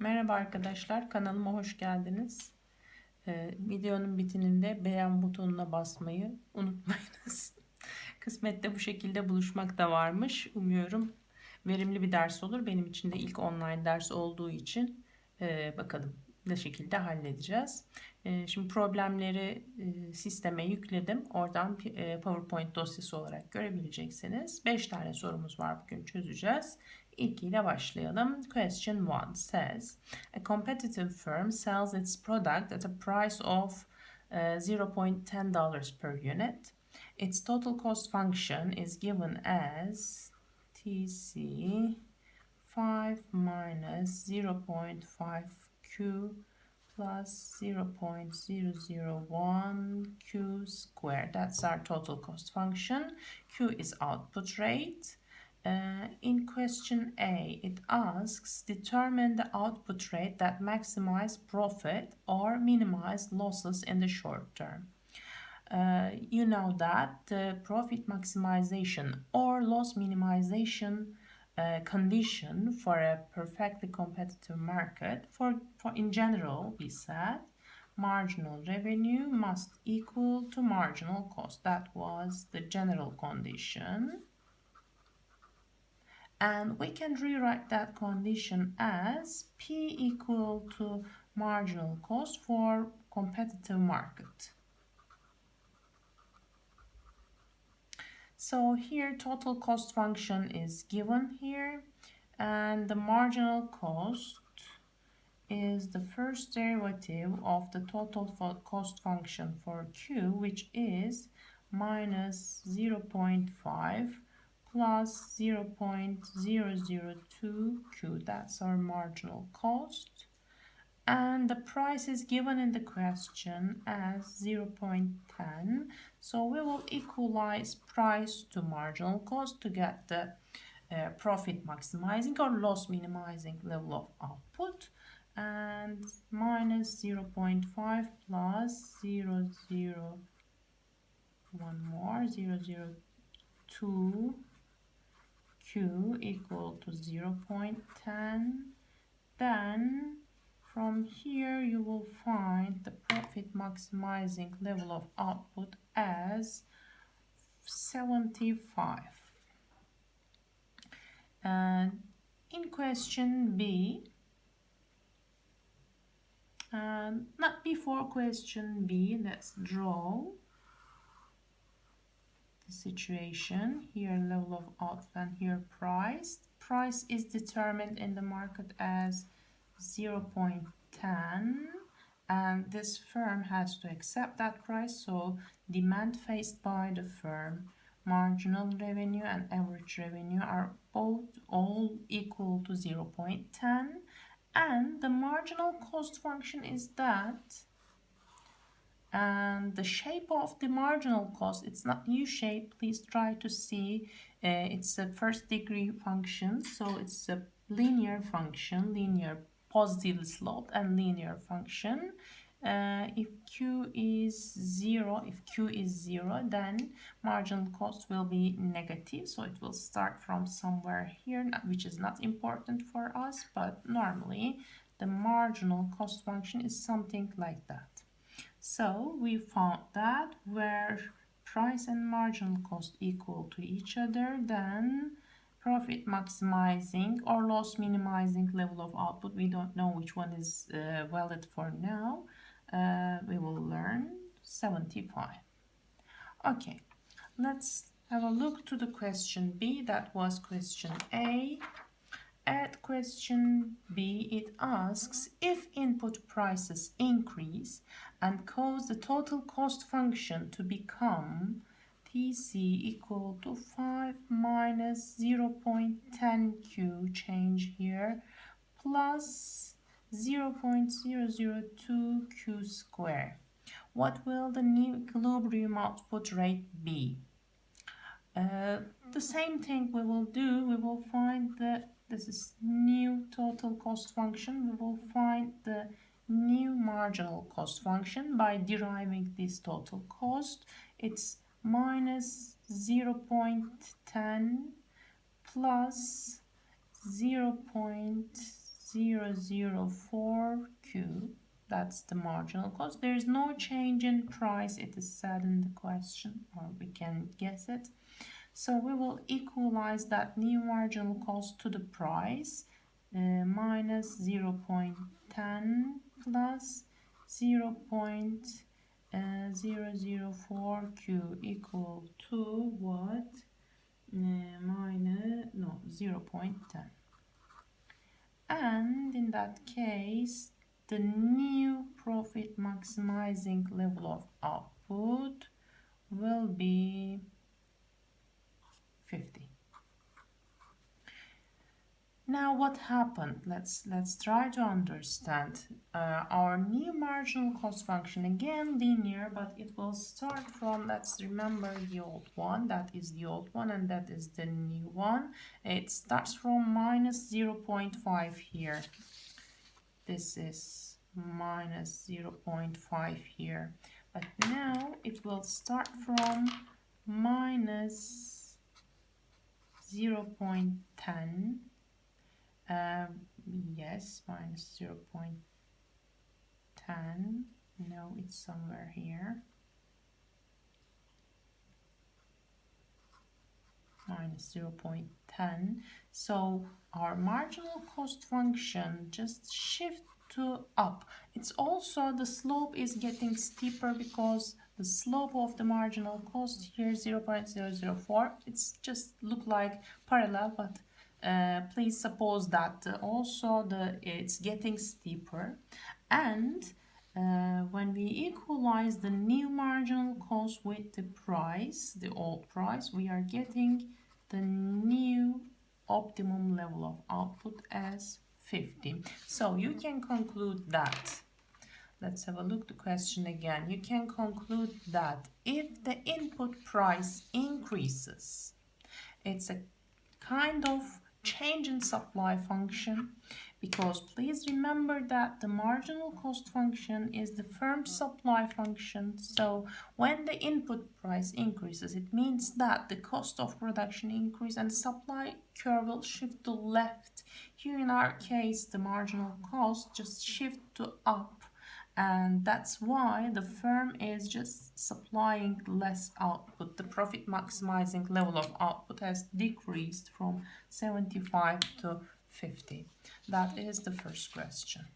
Merhaba arkadaşlar, kanalıma hoş geldiniz. Videonun bitiminde beğen butonuna basmayı unutmayınız. Kısmette bu şekilde buluşmak da varmış. Umuyorum verimli bir ders olur. Benim için de ilk online ders olduğu için bakalım ne şekilde halledeceğiz. Şimdi problemleri sisteme yükledim. Oradan PowerPoint dosyası olarak görebileceksiniz. 5 tane sorumuz var, bugün çözeceğiz. İlkiyle başlayalım. Question 1 says, a competitive firm sells its product at a price of $0.10 per unit. Its total cost function is given as TC 5 minus 0.5Q plus 0.001 Q squared. That's our total cost function. Q is output rate. In question A, it asks, determine the output rate that maximize profit or minimize losses in the short term. You know that the profit maximization or loss minimization condition for a perfectly competitive market, for in general, we said marginal revenue must equal to marginal cost. That was the general condition. And we can rewrite that condition as P equal to marginal cost for competitive market. So here total cost function is given here, and the marginal cost is the first derivative of the total cost function for Q, which is minus 0.5 plus 0.002 Q. That's our marginal cost. And the price is given in the question as 0.10. So we will equalize price to marginal cost to get the profit maximizing or loss minimizing level of output. And minus 0.5 plus 0.0, one more, 0.002 Q equal to 0.10. Then from here you will find the profit maximizing level of output as 75. And in question B, not before question B, let's draw the situation. Here level of output and here price. Price is determined in the market as 0.10, and this firm has to accept that price, so demand faced by the firm, marginal revenue and average revenue are all equal to 0.10, and the marginal cost function is that, and the shape of the marginal cost, it's not U-shape. Please try to see, it's a first degree function, so it's a linear function, linear positively sloped and linear function. If Q is 0, then marginal cost will be negative, so it will start from somewhere here, which is not important for us, but normally the marginal cost function is something like that. So we found that where price and marginal cost equal to each other, then profit maximizing or loss minimizing level of output, we don't know which one is valid for now, we will learn 75. Okay, let's have a look to the question B. That was question A. At question B, it asks, if input prices increase and cause the total cost function to become TC equal to 5 minus 0.10Q, change here, plus 0.002Q square, what will the new equilibrium output rate be? The same thing we will do, we will find this is new total cost function. We will find the new marginal cost function by deriving this total cost. It's minus 0.10 plus 0.004Q. That's the marginal cost. There is no change in price, it is said in the question, or we can guess it. So we will equalize that new marginal cost to the price, minus 0.10 plus 0.004Q equal to what? Minus, no, 0.10. And in that case, the new profit maximizing level of output will be 50. Now what happened? Let's try to understand. Our new marginal cost function, again linear, but it will start from, let's remember the old one, that is the old one and that is the new one. It starts from minus 0.5 here. This is minus 0.5 here. But now it will start from minus 0.10. Yes, minus 0.10. No, it's somewhere here. Minus 0.10. So our marginal cost function just shift to up. It's also, the slope is getting steeper because the slope of the marginal cost here 0.004. It's just look like parallel, but please suppose that also it's getting steeper. And when we equalize the new marginal cost with the price, the old price, we are getting the new optimum level of output as 50. So you can conclude that, let's have a look at the question again. You can conclude that if the input price increases, it's a kind of change in supply function, because please remember that the marginal cost function is the firm supply function. So when the input price increases, it means that the cost of production increase and the supply curve will shift to left. Here in our case, the marginal cost just shift to up. And that's why the firm is just supplying less output. The profit maximizing level of output has decreased from 75 to 50. That is the first question.